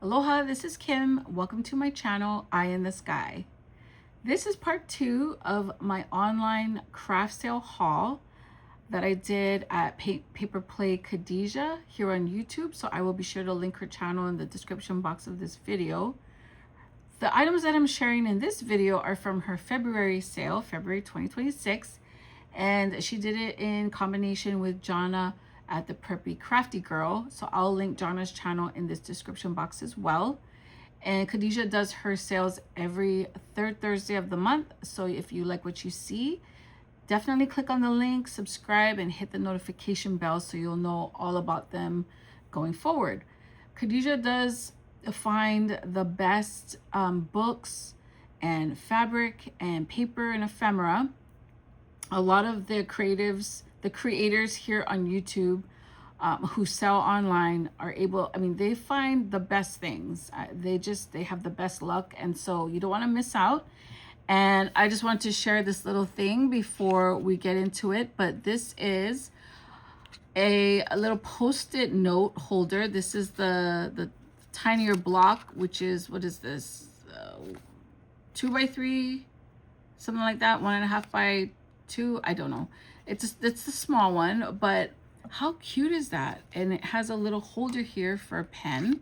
Aloha, this is Kim. Welcome to my channel, Eye in the Sky. This is part 2 of my online craft sale haul that I did at Paper-Play-Khadijah here on YouTube. So I will be sure to link her channel in the description box of this video. The items that I'm sharing in this video are from her February sale, February 2026. And she did it in combination with Johnna at the Preppy Crafty Girl. So I'll link Johnna's channel in this description box as well. And Khadijah does her sales every third Thursday of the month. So if you like what you see, definitely click on the link, subscribe, and hit the notification bell so you'll know all about them going forward. Khadijah does find the best books and fabric and paper and ephemera. A lot of the creators here on YouTube who sell online are able, they find the best things. They have the best luck. And so you don't want to miss out. And I just want to share this little thing before we get into it. But this is a little post-it note holder. This is the tinier block, which is, what is this? 2 by 3, something like that. 1.5 by 2, I don't know. It's the small one, but how cute is that? And it has a little holder here for a pen.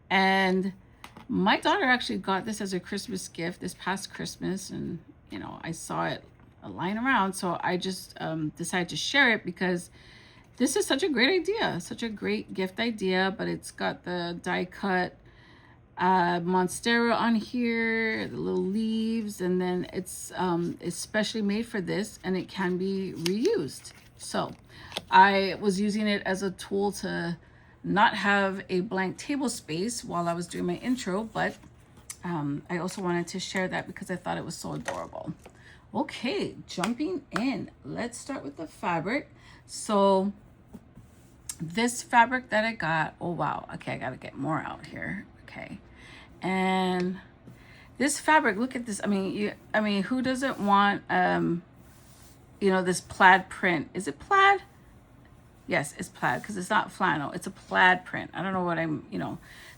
And my daughter actually got this as a Christmas gift this past Christmas, and I saw it lying around, so I just decided to share it because this is such a great idea, such a great gift idea. But it's got the die cut monstera on here, the little leaves, and then it's especially made for this, and it can be reused. So I was using it as a tool to not have a blank table space while I was doing my intro, but I also wanted to share that because I thought it was so adorable. Okay, jumping in, let's start with the fabric. So this fabric that I got, oh wow, okay, I gotta get more out here. Okay, and this fabric, look at this. Who doesn't want this plaid print? Is it plaid? Yes, it's plaid, because it's not flannel, it's a plaid print. I don't know what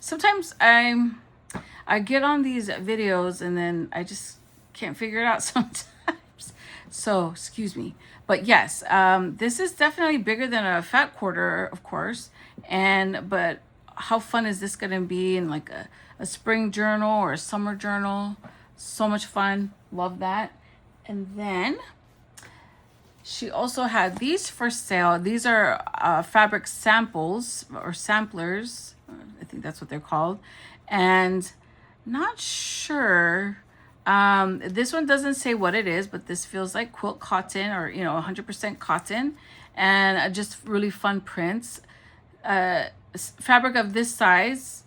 sometimes I get on these videos and then I just can't figure it out sometimes. So excuse me. But yes, this is definitely bigger than a fat quarter, of course. But how fun is this going to be in like a spring journal or a summer journal? So much fun. Love that. And then she also had these for sale. These are fabric samples or samplers. I think that's what they're called. And not sure. This one doesn't say what it is, but this feels like quilt cotton or 100% cotton, and just really fun prints. Fabric of this size,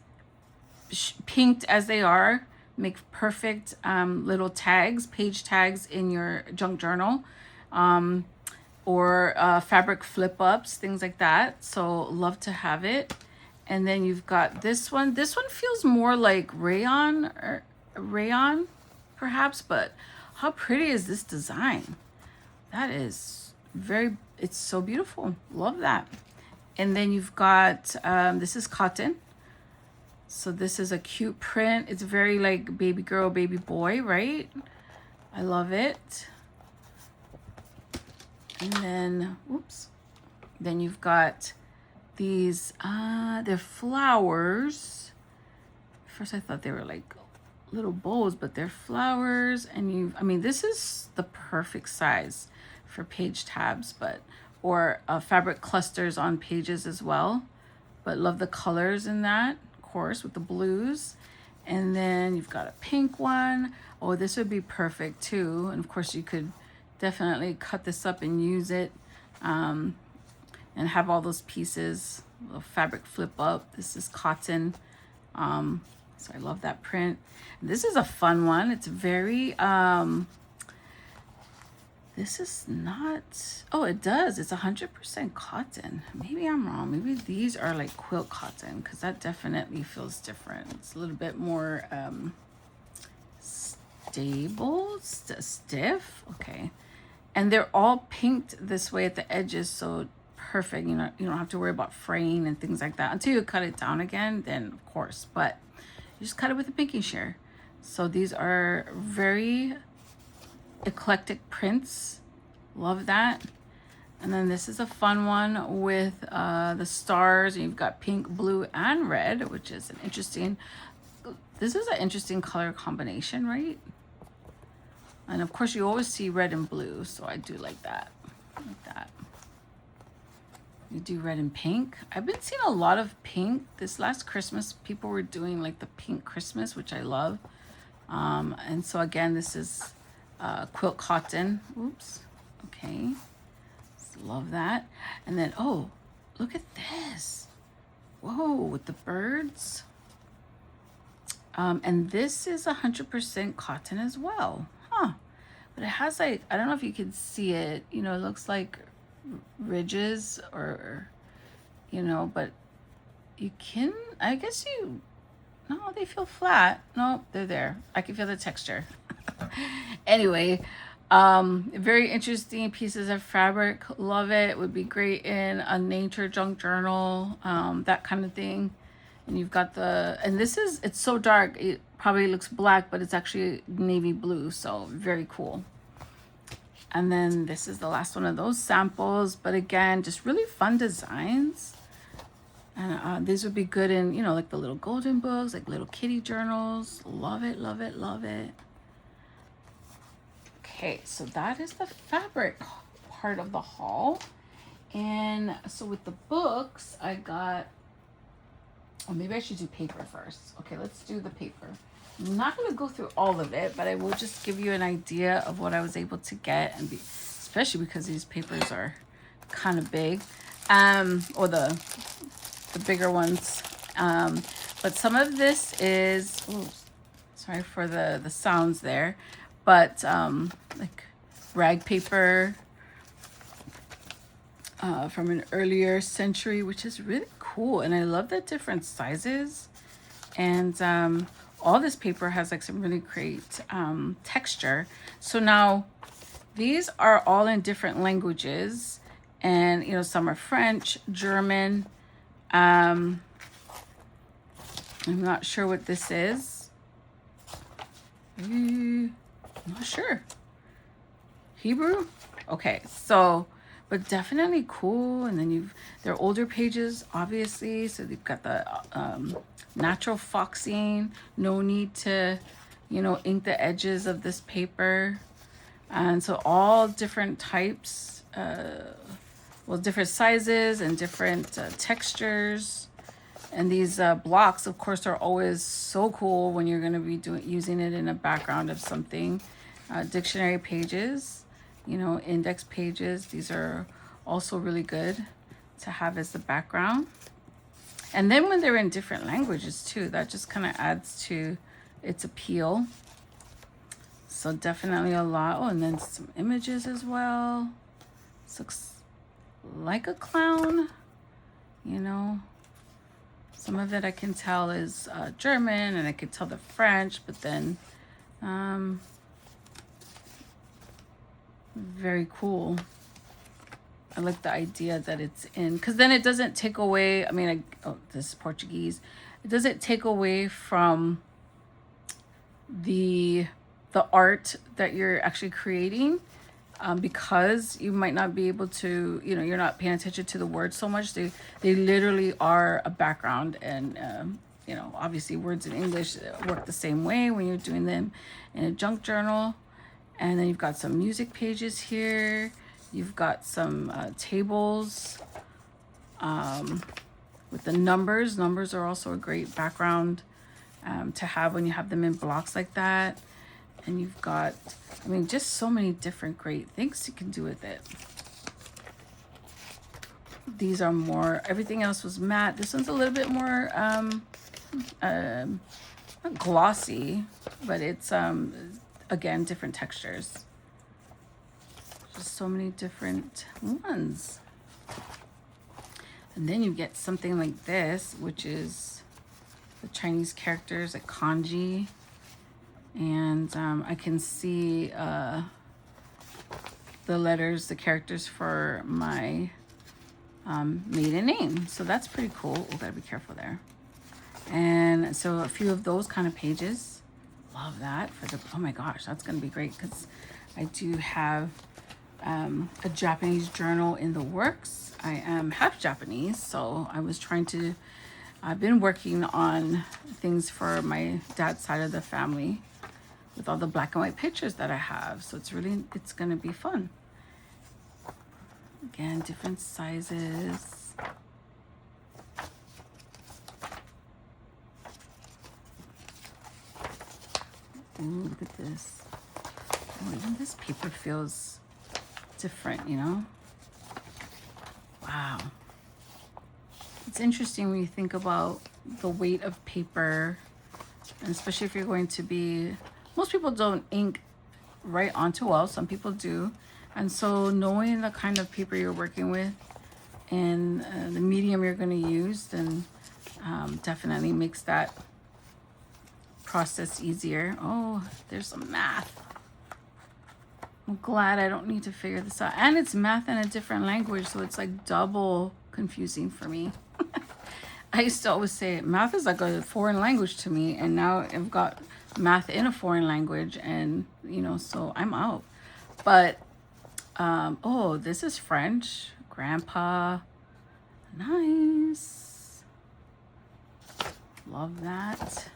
pinked as they are, make perfect little tags, page tags in your junk journal, or fabric flip ups, things like that. So love to have it. And then you've got this one. This one feels more like rayon perhaps, but how pretty is this design? That is it's so beautiful. Love that. And then you've got this is cotton. So this is a cute print. It's very like baby girl, baby boy, right? I love it. And then, then you've got these, they're flowers. First I thought they were like little bowls, but they're flowers. And this is the perfect size for page tabs, or fabric clusters on pages as well. But love the colors in that, of course, with the blues. And then you've got a pink one. Oh, this would be perfect too. And of course you could definitely cut this up and use it, and have all those pieces. Little fabric flip up. This is cotton. So I love that print. This is a fun one. It's very this is not, oh, it does, it's 100% cotton. Maybe I'm wrong. Maybe these are like quilt cotton, because that definitely feels different. It's a little bit more stable, stiff. Okay. And they're all pinked this way at the edges, so perfect. You know, you don't have to worry about fraying and things like that until you cut it down again, then of course, but you just cut it with a pinky shear. So these are very eclectic prints. Love that. And then this is a fun one with the stars. And you've got pink, blue, and red, which is an interesting, this is an interesting color combination, right? And of course you always see red and blue, so I do like that. Like that. You do red and pink. I've been seeing a lot of pink. This last Christmas, people were doing like the pink Christmas, which I love. And so again, this is quilt cotton. Oops. Okay. Love that. And then, oh, look at this. Whoa, with the birds. And this is 100% cotton as well. Huh. But it has like, I don't know if you can see it. You know, it looks like ridges or, you know, but you can, I guess you, no, they feel flat. No, they're there. I can feel the texture. Anyway, very interesting pieces of fabric. Love it. Would be great in a nature junk journal, that kind of thing. And you've got the, and this is, it's so dark, it probably looks black, but it's actually navy blue. So very cool. And then this is the last one of those samples, but again, just really fun designs. And these would be good in, you know, like the little golden books, like little kitty journals. Love it, love it, love it. Okay, so that is the fabric part of the haul. And so with the books, I got, oh, maybe I should do paper first. Okay, let's do the paper. I'm not going to go through all of it, but I will just give you an idea of what I was able to get, and especially because these papers are kind of big, or the bigger ones. But some of this is, ooh, sorry for the sounds there, but like rag paper from an earlier century, which is really cool. And I love the different sizes. And all this paper has like some really great texture. So now these are all in different languages, and you know, some are French, German. I'm not sure what this is. I'm not sure. Hebrew? Okay, so, but definitely cool. And then they're older pages, obviously. So they've got the natural foxing. No need to, you know, ink the edges of this paper. And so all different types, well, different sizes and different textures. And these blocks, of course, are always so cool when you're going to be using it in a background of something. Dictionary pages, you know, index pages. These are also really good to have as the background. And then when they're in different languages too, that just kind of adds to its appeal. So definitely a lot. Oh, and then some images as well. This looks like a clown, you know. Some of it I can tell is German, and I can tell the French, but then very cool. I like the idea that it's in, because then it doesn't take away, I mean, oh, this is Portuguese. It doesn't take away from the art that you're actually creating, because you might not be able to, you know, you're not paying attention to the words so much. They literally are a background. And you know, obviously words in English work the same way when you're doing them in a junk journal. And then you've got some music pages here. You've got some tables with the numbers. Numbers are also a great background to have when you have them in blocks like that. And you've got, I mean, just so many different great things you can do with it. These are more, everything else was matte. This one's a little bit more not glossy, but it's again, different textures. Just so many different ones. And then you get something like this, which is the Chinese characters, like kanji. And I can see the letters, the characters for my maiden name. So that's pretty cool. We gotta be careful there. And so a few of those kind of pages. Love that for the, oh my gosh, that's gonna be great because I do have a Japanese journal in the works. I am half Japanese, so I was trying to, I've been working on things for my dad's side of the family with all the black and white pictures that I have. So it's gonna be fun. Again, different sizes. Ooh, look at this. Oh, even this paper feels different, you know? Wow. It's interesting when you think about the weight of paper, and especially if you're going to be, most people don't ink right onto walls, some people do. And so knowing the kind of paper you're working with and the medium you're going to use, then definitely makes that process easier. Oh, there's some math. I'm glad I don't need to figure this out. And it's math in a different language, so it's like double confusing for me. I used to always say math is like a foreign language to me, and now I've got math in a foreign language, and you know, so I'm out. But oh, this is French. Grandpa. Nice. Love that.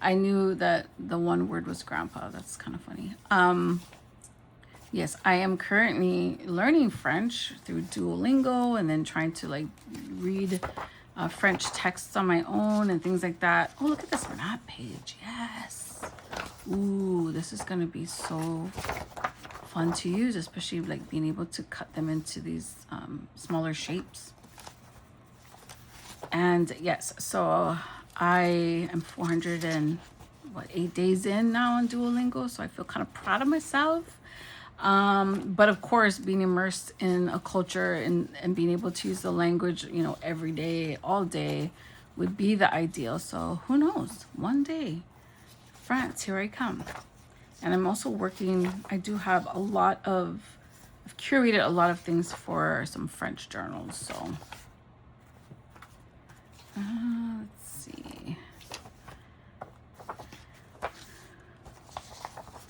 I knew that the one word was grandpa. That's kind of funny. Yes, I am currently learning French through Duolingo and then trying to like read French texts on my own and things like that. Oh, look at this map page. Yes. Ooh, this is going to be so fun to use, especially like being able to cut them into these smaller shapes. And yes, so I am 408 days in now on Duolingo, so I feel kind of proud of myself. But of course, being immersed in a culture and being able to use the language, you know, every day, all day would be the ideal. So who knows? One day, France, here I come. And I'm also working, I do have a lot of, I've curated a lot of things for some French journals. So let's see.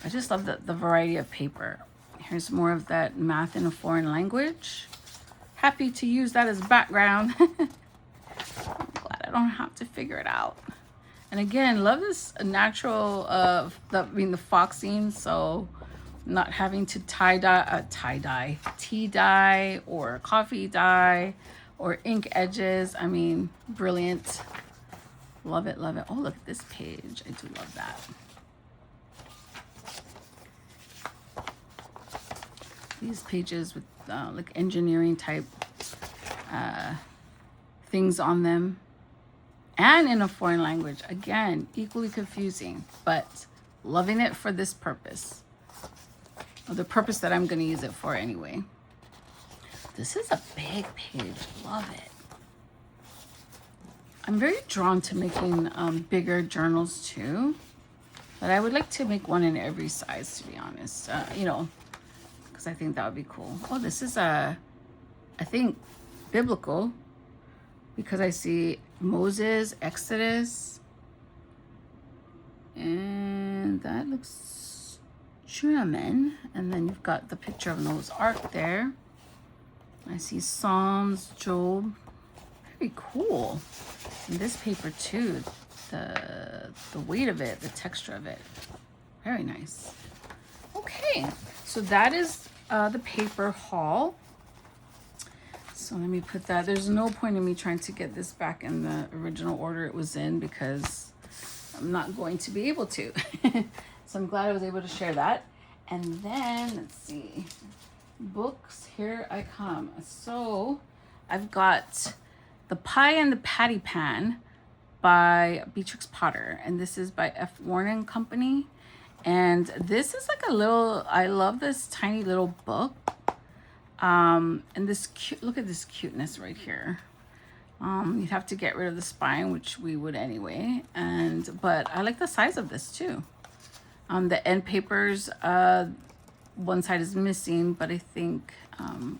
I just love the variety of paper. Here's more of that math in a foreign language. Happy to use that as background. I'm glad I don't have to figure it out. And again, love this natural the foxing, so not having to tea dye or coffee dye or ink edges. I mean, brilliant. Love it, love it. Oh, look at this page. I do love that. These pages with like engineering type things on them and in a foreign language. Again, equally confusing, but loving it for this purpose, or the purpose that I'm going to use it for anyway. This is a big page. Love it. I'm very drawn to making bigger journals too, but I would like to make one in every size, to be honest. You know, because I think that would be cool. Oh, this is I think biblical, because I see Moses, Exodus, and that looks German. And then you've got the picture of Noah's Ark there. I see Psalms, Job. Very cool. And this paper too, the weight of it, the texture of it, very nice. Okay, so that is the paper haul. So let me put that. There's no point in me trying to get this back in the original order it was in, because I'm not going to be able to. So I'm glad I was able to share that. And then let's see, books, here I come. So I've got The Pie and the Patty Pan by Beatrix Potter, and this is by F. Warren Company. And this is like a little, I love this tiny little book. And this cute, look at this cuteness right here. You'd have to get rid of the spine, which we would anyway. But I like the size of this too. The end papers, one side is missing, but I think,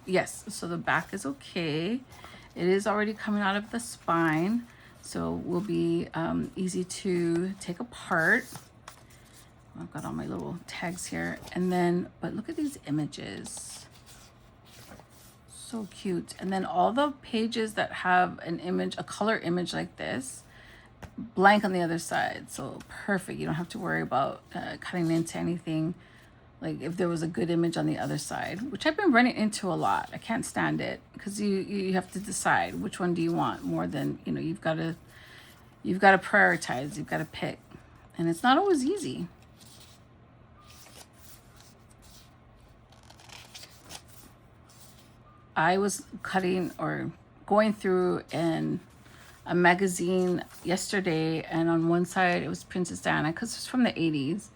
yes, so the back is okay. It is already coming out of the spine, so will be easy to take apart. I've got all my little tags here. And then, but look at these images. So cute. And then all the pages that have an image, a color image like this, blank on the other side. So perfect. You don't have to worry about cutting into anything. Like if there was a good image on the other side, which I've been running into a lot. I can't stand it because you have to decide which one do you want more than, you know, you've got to prioritize, you've got to pick. And it's not always easy. I was cutting or going through a magazine yesterday, and on one side it was Princess Diana because it's from the 80s,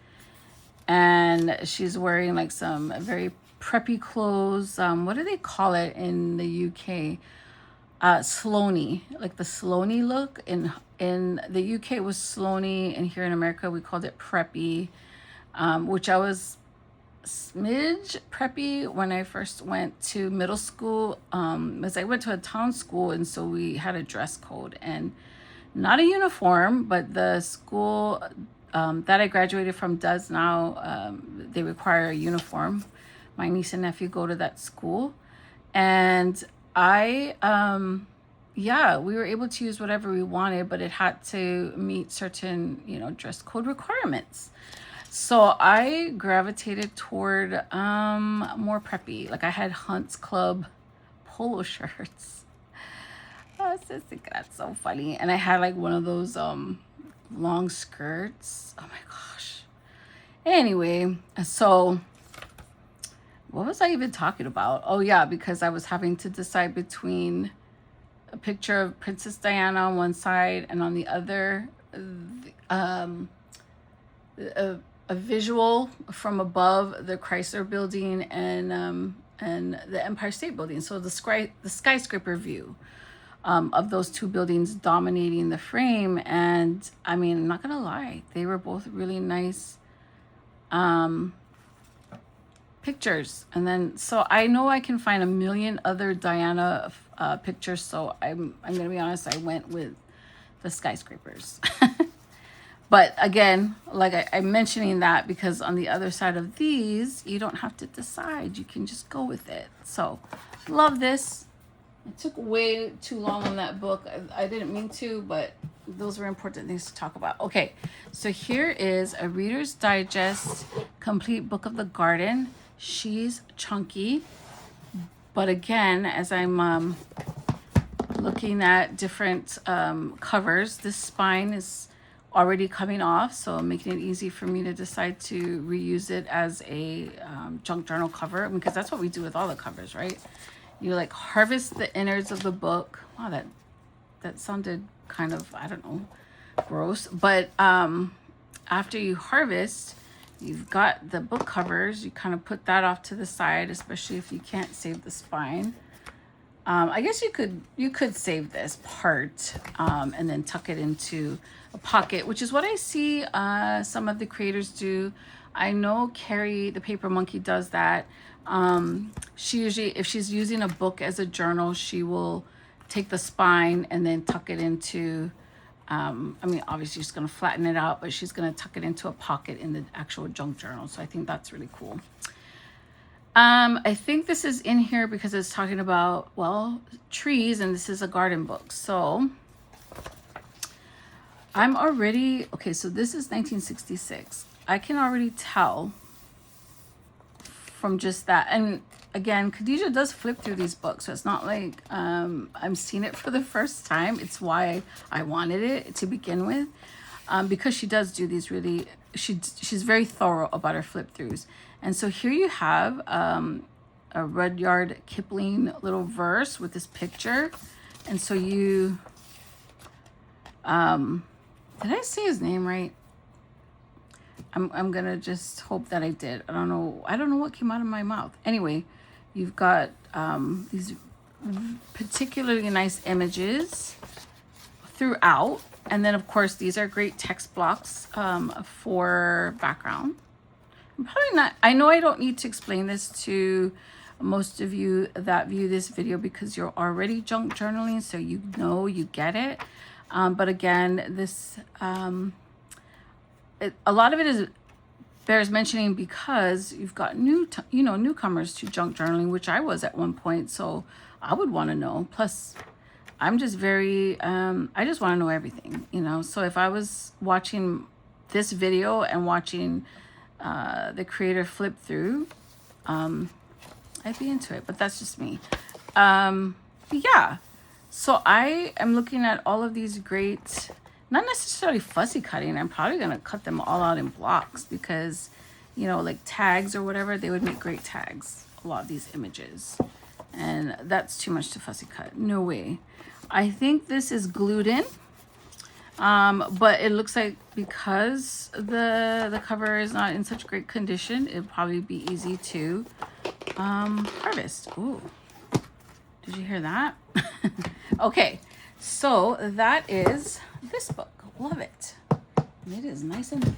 and she's wearing like some very preppy clothes. What do they call it in the UK? Sloaney, like the Sloaney look. In the UK it was Sloaney, and here in America we called it preppy, which I was smidge preppy when I first went to middle school, as I went to a town school, and so we had a dress code and not a uniform, but the school that I graduated from does now. They require a uniform. My niece and nephew go to that school, and I yeah, we were able to use whatever we wanted, but it had to meet certain, you know, dress code requirements. So I gravitated toward more preppy. Like I had Hunt's Club polo shirts. Oh, that's so funny. And I had like one of those long skirts. Oh my gosh. Anyway, so what was I even talking about? Oh yeah, because I was having to decide between a picture of Princess Diana on one side and on the other, a visual from above the Chrysler Building and the Empire State Building. So the skyscraper view of those two buildings dominating the frame. And I mean, I'm not gonna lie, they were both really nice pictures. And then, so I know I can find a million other Diana pictures. So I'm gonna be honest, I went with the skyscrapers. But again, like I'm mentioning that because on the other side of these, you don't have to decide. You can just go with it. So love this. It took way too long on that book. I didn't mean to, but those were important things to talk about. Okay, so here is a Reader's Digest Complete Book of the Garden. She's chunky. But again, as I'm looking at different covers, this spine is already coming off, so making it easy for me to decide to reuse it as a junk journal cover, because that's what we do with all the covers, right? You like harvest the innards of the book. Wow, that sounded kind of, I don't know, gross. But after you harvest, you've got the book covers. You kind of put that off to the side, especially if you can't save the spine. I guess you could save this part and then tuck it into a pocket, which is what I see some of the creators do. I know Carrie the Paper Monkey does that. She usually, if she's using a book as a journal, she will take the spine and then tuck it into, I mean, obviously she's going to flatten it out, but she's going to tuck it into a pocket in the actual junk journal. So I think that's really cool. I think this is in here because it's talking about, well, trees, and this is a garden book. So I'm already, okay, so this is 1966. I can already tell from just that. And again, Khadijah does flip through these books. So it's not like I'm seeing it for the first time. It's why I wanted it to begin with. Because she does do these really, she's very thorough about her flip throughs. And so here you have a Rudyard Kipling little verse with this picture. And so you, did I say his name right? I'm gonna just hope that I did. I don't know what came out of my mouth. Anyway, you've got these particularly nice images throughout. And then of course, these are great text blocks for background. I'm probably not, I know I don't need to explain this to most of you that view this video because you're already junk journaling, so you know, you get it. But again, this, a lot of it is bears mentioning because you've got newcomers to junk journaling, which I was at one point. So I would want to know. Plus, I'm just very, I just want to know everything, So if I was watching this video and watching the creator flip through, I'd be into it, but that's just me. Yeah. So I am looking at all of these great, not necessarily fussy cutting. I'm probably going to cut them all out in blocks because, like tags or whatever, they would make great tags, a lot of these images. And that's too much to fussy cut. No way. I think this is glued in. But it looks like because the cover is not in such great condition, it'd probably be easy to harvest. Ooh, did you hear that? Okay, so that is this book. Love it. And it is nice and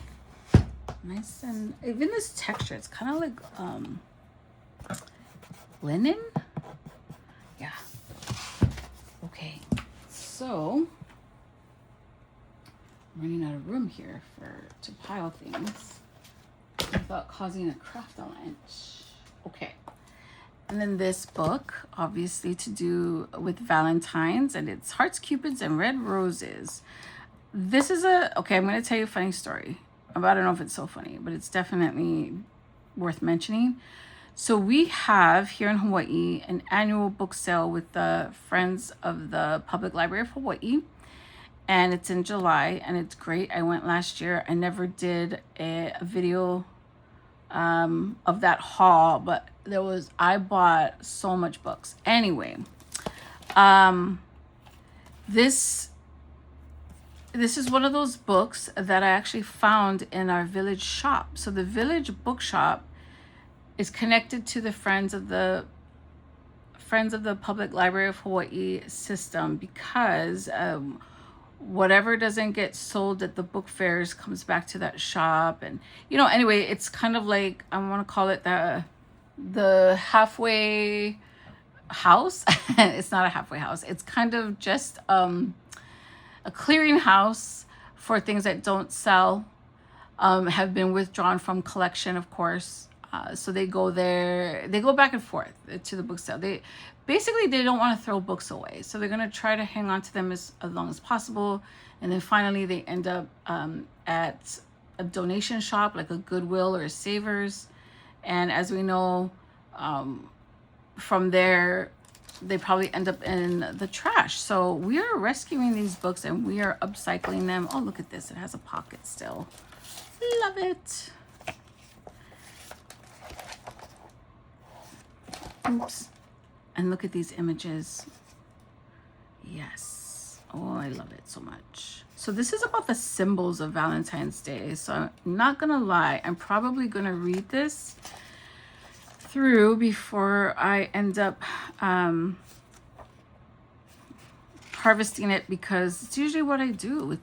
even this texture, it's kind of like linen. Yeah. Okay, so I'm running out of room here to pile things without causing a craft avalanche. Okay. And then this book, obviously to do with Valentine's, and it's Hearts, Cupids, and Red Roses. This is okay, I'm going to tell you a funny story. I don't know if it's so funny, but it's definitely worth mentioning. So we have here in Hawaii an annual book sale with the Friends of the Public Library of Hawaii. And it's in July, and it's great. I went last year. I never did a video of that haul, but I bought so much books. Anyway, this is one of those books that I actually found in our village shop. So the village bookshop is connected to the Friends of the Public Library of Hawaii system because whatever doesn't get sold at the book fairs comes back to that shop. And anyway, it's kind of like, I want to call it the halfway house. It's not a halfway house, it's kind of just a clearing house for things that don't sell, have been withdrawn from collection, of course. So they go there, they go back and forth to the book sale. They don't want to throw books away. So they're going to try to hang on to them as long as possible. And then finally they end up at a donation shop, like a Goodwill or a Savers. And as we know, from there, they probably end up in the trash. So we are rescuing these books and we are upcycling them. Oh, look at this. It has a pocket still. Love it. Oops. And look at these images. Yes. Oh, I love it so much. So this is about the symbols of Valentine's Day. So I'm not gonna lie, I'm probably gonna read this through before I end up harvesting it, because it's usually what I do with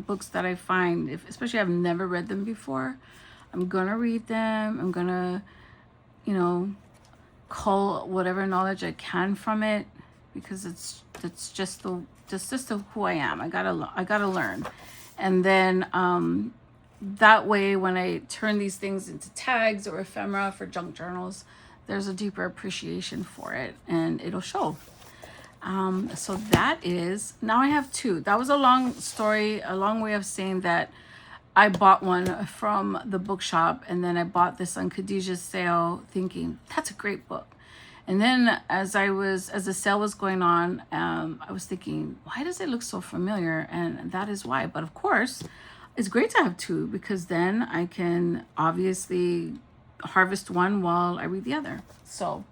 books that I find, especially I've never read them before. I'm gonna read them. I'm gonna, cull whatever knowledge I can from it, because it's just who I am. I gotta learn, and then that way when I turn these things into tags or ephemera for junk journals, there's a deeper appreciation for it and it'll show. So that is, now I have two. That was a long story, a long way of saying that I bought one from the bookshop, and then I bought this on Khadijah's sale thinking that's a great book. And then as the sale was going on, I was thinking, why does it look so familiar? And that is why. But of course, it's great to have two, because then I can obviously harvest one while I read the other. So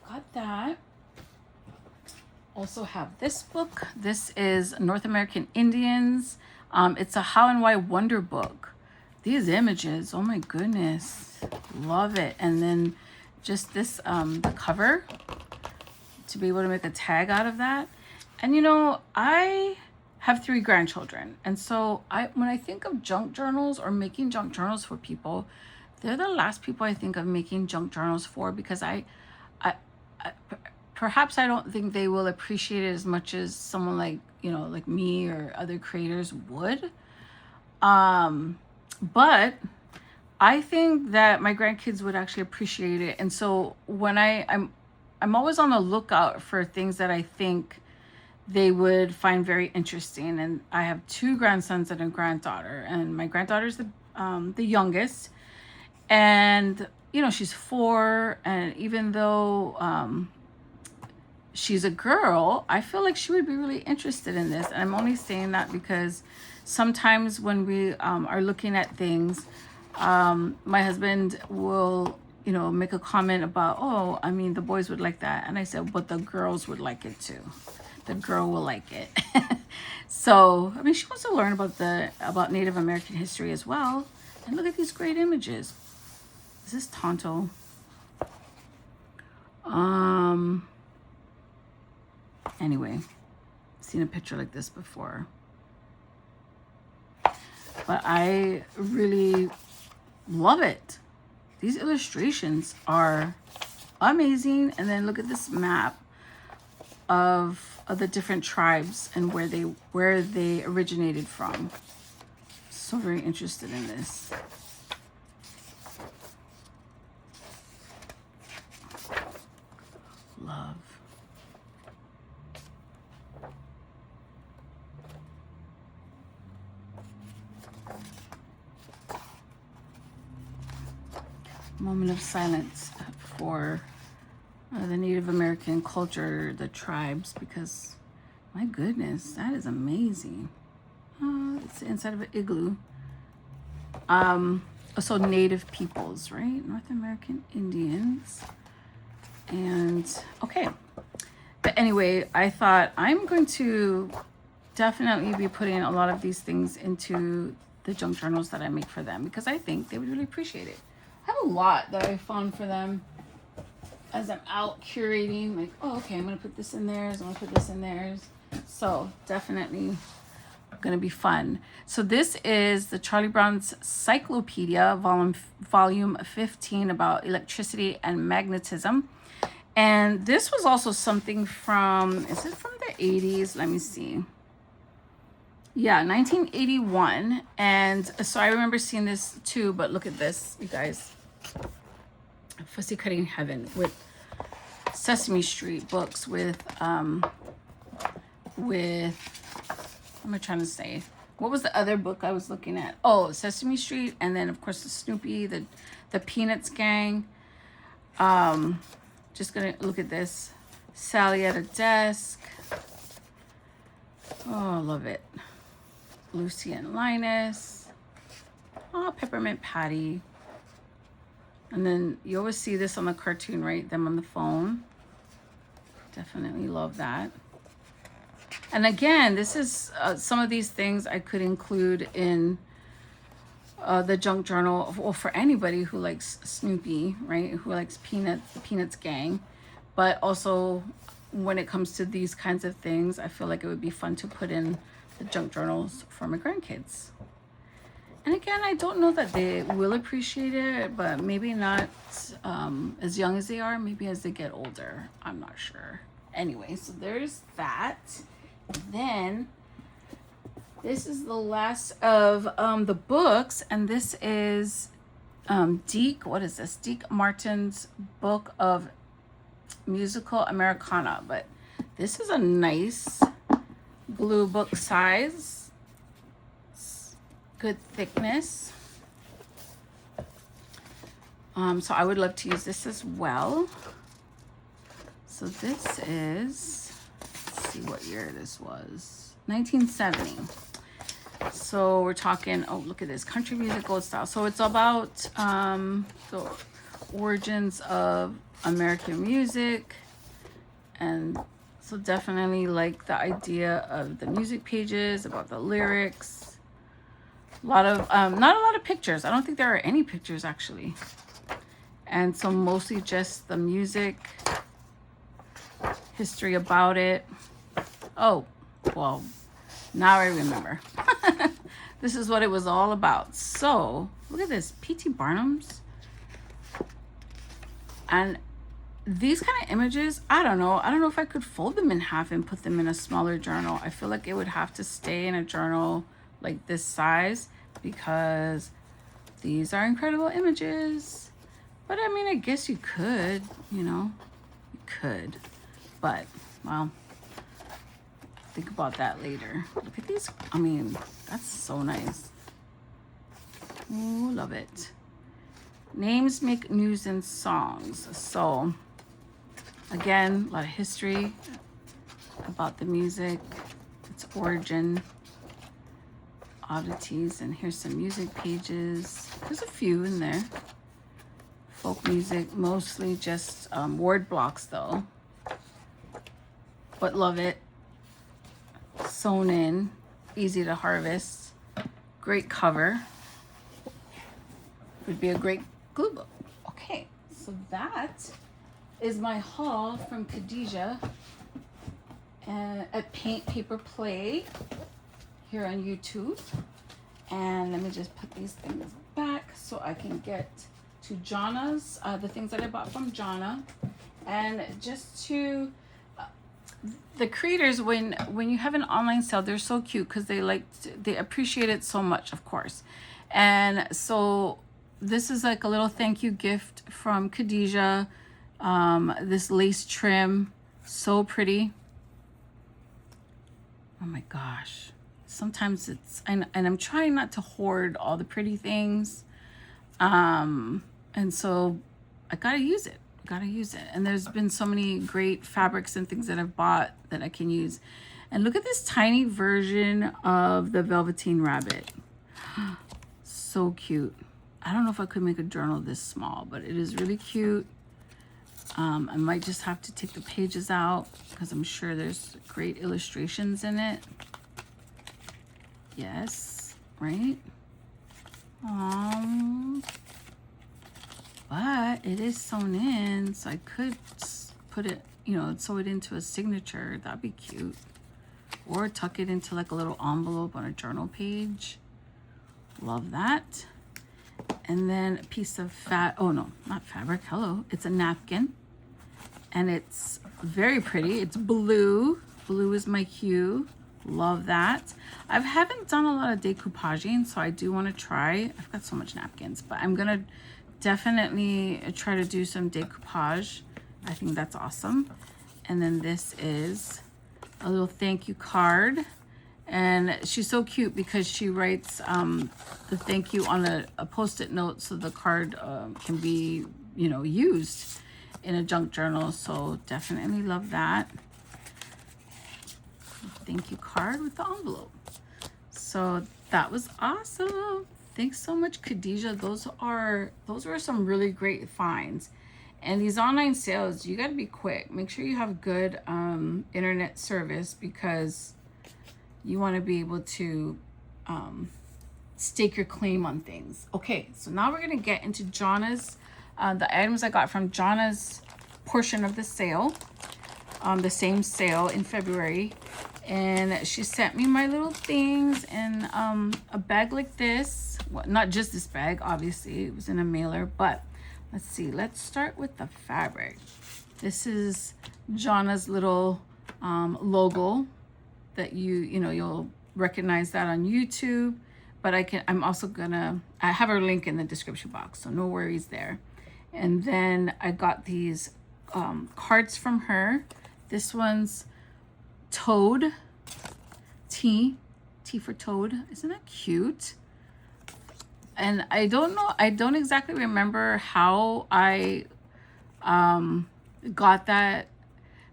got that. Also have this book. This is North American Indians. It's a How and Why Wonder book. These images, oh my goodness, love it. And then just this, the cover, to be able to make a tag out of that. And I have 3 grandchildren. And so when I think of junk journals or making junk journals for people, they're the last people I think of making junk journals for, because I perhaps I don't think they will appreciate it as much as someone like, you know, like me or other creators would. But I think that my grandkids would actually appreciate it. And so when I'm always on the lookout for things that I think they would find very interesting. And I have 2 grandsons and a granddaughter, and my granddaughter's the youngest, and you know, she's 4, and even though she's a girl, I feel like she would be really interested in this. And I'm only saying that because sometimes when we are looking at things, my husband will, you know, make a comment about, oh, I mean, the boys would like that. And I said, but the girls would like it too. The girl will like it. So, I mean, she wants to learn about Native American history as well. And look at these great images. Is this Tonto? Anyway, seen a picture like this before. But I really love it. These illustrations are amazing. And then look at this map of the different tribes and where they originated from. So very interested in this. Love. Moment of silence for the Native American culture, the tribes, because my goodness, that is amazing. It's inside of an igloo. So Native peoples, right? North American Indians. And okay, but anyway, I thought I'm going to definitely be putting a lot of these things into the junk journals that I make for them, because I think they would really appreciate it. I have a lot that I found for them as I'm out curating, like, oh, okay, I'm gonna put this in theirs, I'm gonna put this in theirs. So definitely gonna be fun. So this is the Charlie Brown's Cyclopedia, volume 15, about electricity and magnetism. And this was also something from, is it from the 80s? Let me see. Yeah, 1981. And so I remember seeing this too, but look at this, you guys. Fussy Cutting Heaven with Sesame Street books with what am I trying to say? What was the other book I was looking at? Oh, Sesame Street, and then of course the Snoopy, the Peanuts gang. Just gonna look at this. Sally at a Desk. Oh, I love it. Lucy and Linus. Oh, Peppermint Patty. And then you always see this on the cartoon, right? Them on the phone. Definitely love that. And again, this is some of these things I could include in the junk journal, or for anybody who likes Snoopy, right? Who likes Peanuts, the Peanuts gang. But also, when it comes to these kinds of things, I feel like it would be fun to put in the junk journals for my grandkids. And again, I don't know that they will appreciate it, but maybe not as young as they are, maybe as they get older. I'm not sure. Anyway, so there's that. Then this is the last of the books, and this is Deke, what is this? Deke Martin's book of musical Americana. But this is a nice blue book size. Good thickness. So I would love to use this as well. So this is, let's see what year this was, 1970. So we're talking, oh, look at this, country music old style. So it's about the origins of American music. And so definitely like the idea of the music pages, about the lyrics. A lot of, not a lot of pictures. I don't think there are any pictures actually. And so mostly just the music, history about it. Oh, well, now I remember. This is what it was all about. So look at this, P.T. Barnum's And these kind of images, I don't know if I could fold them in half and put them in a smaller journal. I feel like it would have to stay in a journal like this size, because these are incredible images. But I mean, I guess you could, you could, but well, think about that later. Look at these. I mean, that's so nice. Oh, love it. Names make news and songs. So again, a lot of history about the music, its origin, oddities, and here's some music pages. There's a few in there. Folk music, mostly just word blocks though. But love it. Sewn in, easy to harvest, great cover. Would be a great glue book. Okay, so that is my haul from Khadijah at Paint Paper Play here on YouTube. And let me just put these things back so I can get to Johnna's, the things that I bought from Johnna. And just to the creators, when you have an online sale, they're so cute because they appreciate it so much, of course. And so this is like a little thank you gift from Khadijah. This lace trim, so pretty. Oh my gosh. Sometimes it's, and I'm trying not to hoard all the pretty things. And so I gotta use it. And there's been so many great fabrics and things that I've bought that I can use. And look at this tiny version of the Velveteen Rabbit. So cute. I don't know if I could make a journal this small, but it is really cute. I might just have to take the pages out because I'm sure there's great illustrations in it. Yes, right? But it is sewn in, so I could put it, sew it into a signature. That'd be cute. Or tuck it into like a little envelope on a journal page. Love that. And then a piece of not fabric, hello. It's a napkin. And it's very pretty. It's blue. Blue is my hue. Love that. I haven't done a lot of decoupaging, so I do want to try. I've got so much napkins, but I'm gonna definitely try to do some decoupage. I think that's awesome. And then this is a little thank you card. And she's so cute because she writes the thank you on a post-it note so the card can be, used in a junk journal. So definitely love that. Thank you card with the envelope. So that was awesome. Thanks so much, Khadijah. Those were some really great finds. And these online sales, you got to be quick. Make sure you have good internet service because you want to be able to stake your claim on things. Okay, so now we're going to get into Johnna's, the items I got from Johnna's portion of the sale, the same sale in February. And she sent me my little things in a bag like this. Well, not just this bag, obviously. It was in a mailer, but let's see. Let's start with the fabric. This is Johnna's little logo that you'll recognize that on YouTube. But I'm also gonna, I have her link in the description box, so no worries there. And then I got these cards from her. This one's Toad, T for Toad. Isn't that cute? And I don't exactly remember how I got that,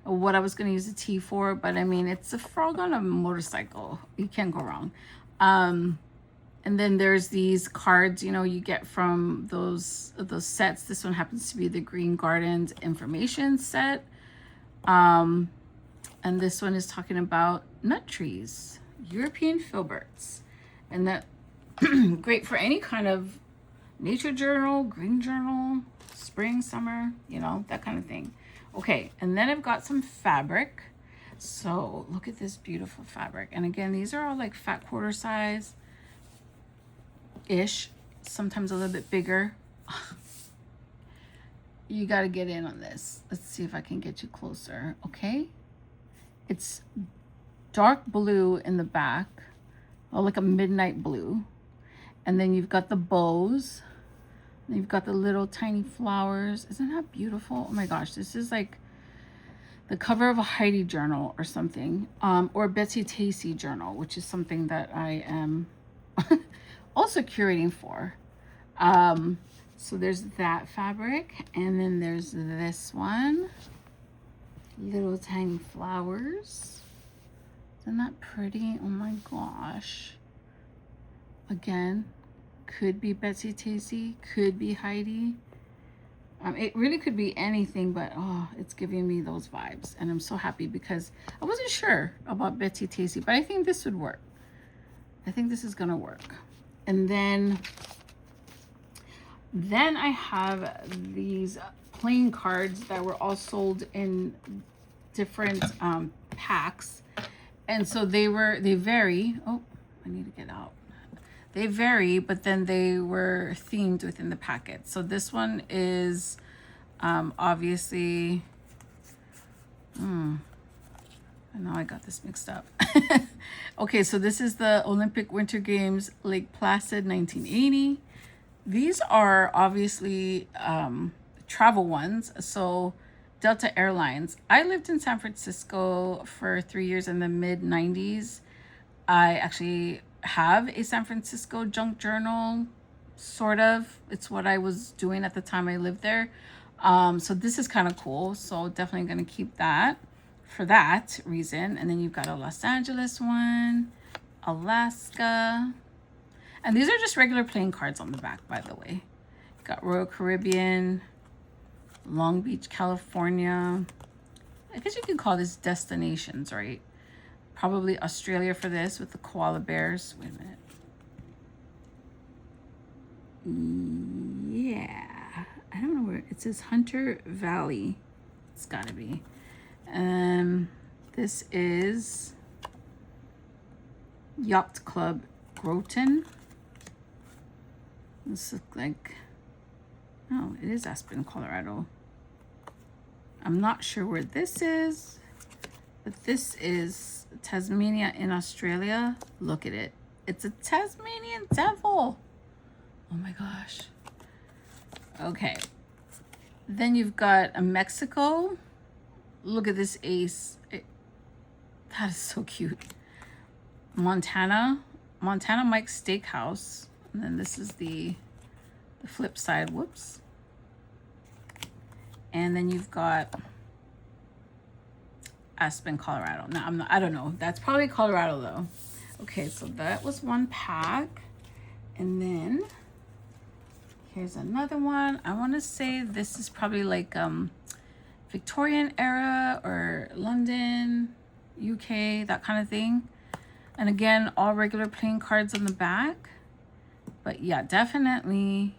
what I was going to use the T for, but I mean, it's a frog on a motorcycle. You can't go wrong. And then there's these cards, you get from those sets. This one happens to be the Green Gardens information set. And this one is talking about nut trees, European filberts. And that great for any kind of nature journal, green journal, spring, summer, that kind of thing. Okay, and then I've got some fabric. So look at this beautiful fabric. And again, these are all like fat quarter size ish, sometimes a little bit bigger. you got to get in on this. Let's see if I can get you closer. Okay. It's dark blue in the back, or like a midnight blue. And then you've got the bows. And you've got the little tiny flowers. Isn't that beautiful? Oh my gosh, this is like the cover of a Heidi journal or something, or Betsy Tacy journal, which is something that I am also curating for. So there's that fabric, and then there's this one, little tiny flowers. Isn't that pretty? Oh my gosh. Again, could be Betsy Tacy, could be Heidi. It really could be anything, but oh, it's giving me those vibes, and I'm so happy because I wasn't sure about Betsy Tacy, but I think this would work. I think this is gonna work. And then I have these playing cards that were all sold in different packs, and so they vary. Oh, I need to get out. They vary, but then they were themed within the packet. So this one is obviously, and now I got this mixed up. Okay, so this is the Olympic Winter Games, Lake Placid, 1980. These are obviously travel ones. So Delta Airlines. I lived in San Francisco for 3 years in the mid-90s. I actually have a San Francisco junk journal, sort of. It's what I was doing at the time I lived there. So this is kind of cool. So definitely going to keep that for that reason. And then you've got a Los Angeles one, Alaska. And these are just regular playing cards on the back, by the way. Got Royal Caribbean, Long Beach, California. I guess you could call this destinations, right? Probably Australia for this with the koala bears. Wait a minute. Yeah. I don't know where. It says Hunter Valley. It's got to be. This is Yacht Club Groton. This looks like, oh, it is Aspen, Colorado. I'm not sure where this is, but this is Tasmania in Australia. Look at it. It's a Tasmanian devil. Oh my gosh. Okay. Then you've got a Mexico. Look at this ace. That is so cute. Montana Mike's Steakhouse. And then this is the flip side. Whoops. And then you've got Aspen, Colorado. Now I don't know. That's probably Colorado though. Okay, so that was one pack. And then here's another one. I want to say this is probably like Victorian era or London, UK, that kind of thing. And again, all regular playing cards on the back. But yeah, definitely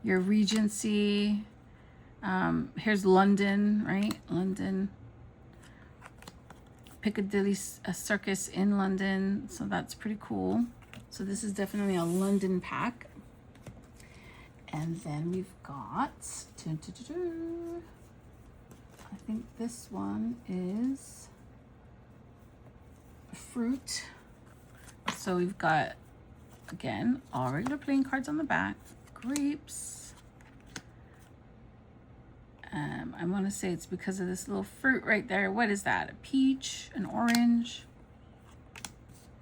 your Regency. Here's London, right? London. Piccadilly Circus in London. So that's pretty cool. So this is definitely a London pack. And then we've got, I think this one is fruit. So we've got, again, all regular playing cards on the back. Grapes. I want to say it's because of this little fruit right there. What is that? A peach, an orange,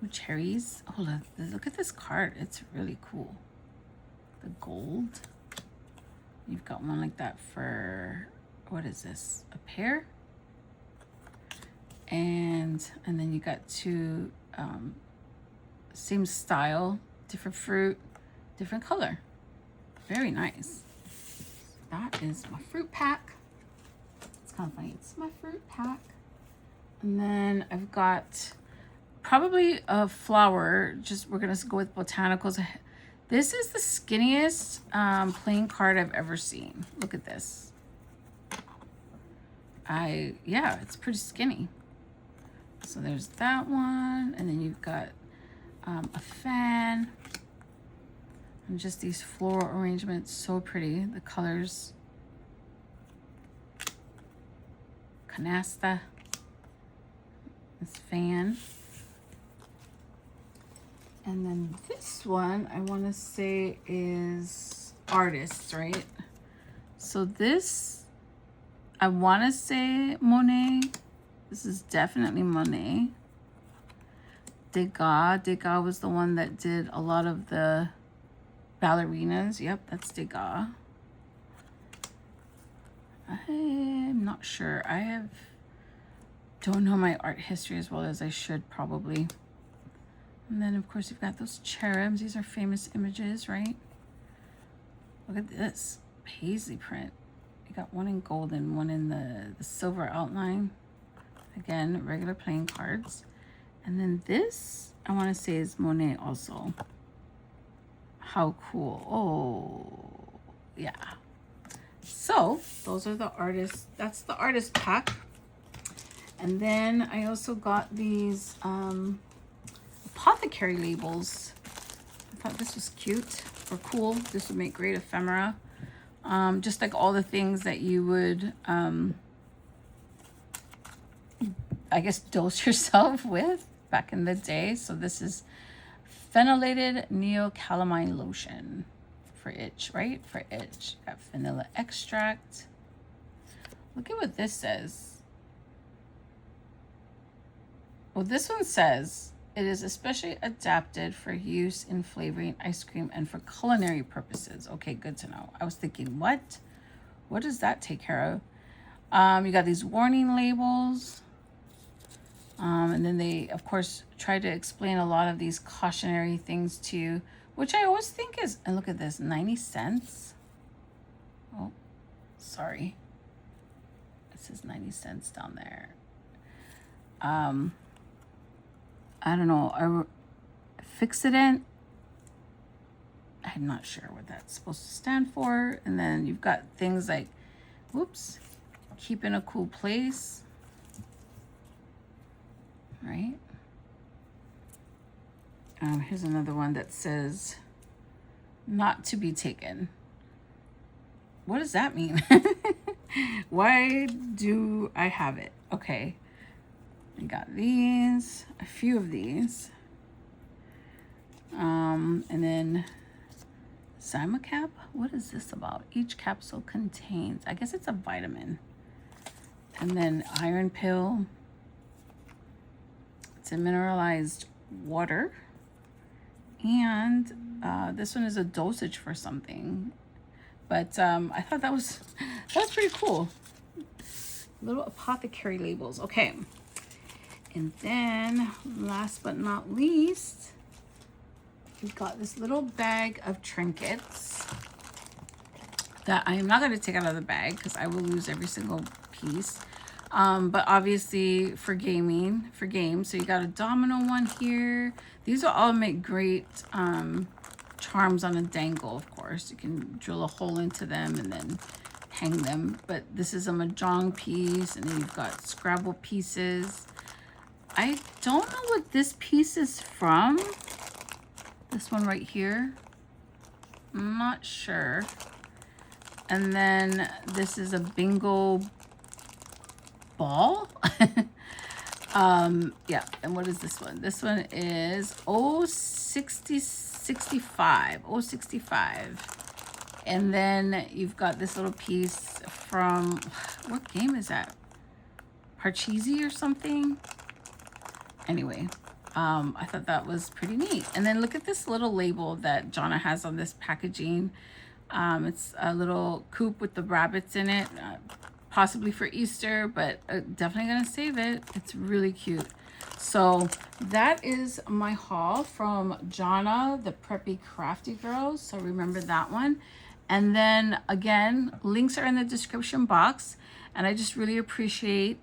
ooh, cherries. Oh, look at this card. It's really cool. The gold. You've got one like that for, what is this? A pear. And then you got two, same style, different fruit, different color. Very nice. That is my fruit pack. It's kind of funny. It's my fruit pack. And then I've got probably a flower. Just, we're going to go with botanicals. This is the skinniest playing card I've ever seen. Look at this. Yeah, it's pretty skinny. So there's that one. And then you've got a fan. And just these floral arrangements, so pretty. The colors, canasta, this fan. And then this one, I want to say is artists, right? So this, I want to say Monet. This is definitely Monet. Degas was the one that did a lot of the ballerinas. Yep, that's Degas. I'm not sure. Don't know my art history as well as I should probably. And then of course you've got those cherubs. These are famous images, right? Look at this paisley print. You got one in gold and one in the silver outline. Again, regular playing cards. And then this, I want to say is Monet also. How cool. Oh, yeah. So those are the artists. That's the artist pack. And then I also got these apothecary labels. I thought this was cute or cool. This would make great ephemera. Just like all the things that you would, I guess, dose yourself with back in the day. So this is phenylated neocalamine lotion for itch, right? For itch. Got vanilla extract. Look at what this says. Well, this one says it is especially adapted for use in flavoring ice cream and for culinary purposes. Okay, good to know. I was thinking, what does that take care of? You got these warning labels. And then they, of course, try to explain a lot of these cautionary things to you, which I always think is, and look at this, 90 cents. Oh, sorry. It says 90 cents down there. I don't know. Fixident. I'm not sure what that's supposed to stand for. And then you've got things like, whoops, keep in a cool place. Right? Here's another one that says not to be taken. What does that mean? Why do I have it? Okay. I got these, a few of these. And then Zymacap. What is this about? Each capsule contains, I guess it's a vitamin. And then iron pill. It's a mineralized water. And this one is a dosage for something. But I thought that was pretty cool. Little apothecary labels. Okay. And then last but not least, we've got this little bag of trinkets that I am not going to take out of the bag because I will lose every single piece. But obviously for gaming, for games. So you got a domino one here. These will all make great charms on a dangle, of course. You can drill a hole into them and then hang them. But this is a mahjong piece, and then you've got Scrabble pieces. I don't know what this piece is from. This one right here. I'm not sure. And then this is a bingo ball. Yeah, and what is this one? This one is 065. And then you've got this little piece from, what game is that? Parcheesi or something? Anyway, I thought that was pretty neat. And then look at this little label that Johnna has on this packaging. It's a little coop with the rabbits in it, possibly for Easter, but definitely gonna save it. It's really cute. So that is my haul from Johnna, the Preppy Crafty Girls. So remember that one. And then again, links are in the description box. And I just really appreciate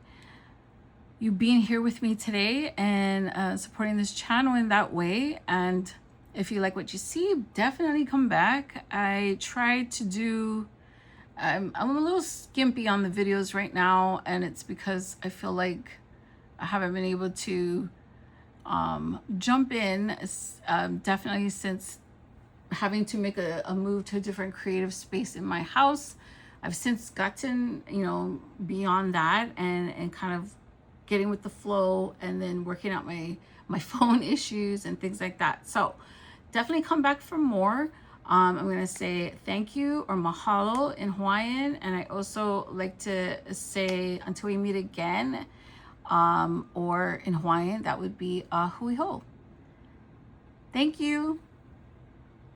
you being here with me today and supporting this channel in that way. And if you like what you see, definitely come back. I try to do, I'm a little skimpy on the videos right now, and it's because I feel like I haven't been able to jump in, definitely since having to make a move to a different creative space in my house. I've since gotten, beyond that, and kind of getting with the flow, and then working out my phone issues and things like that. So definitely come back for more. I'm going to say thank you or mahalo in Hawaiian. And I also like to say until we meet again, or in Hawaiian, that would be hui ho. Thank you.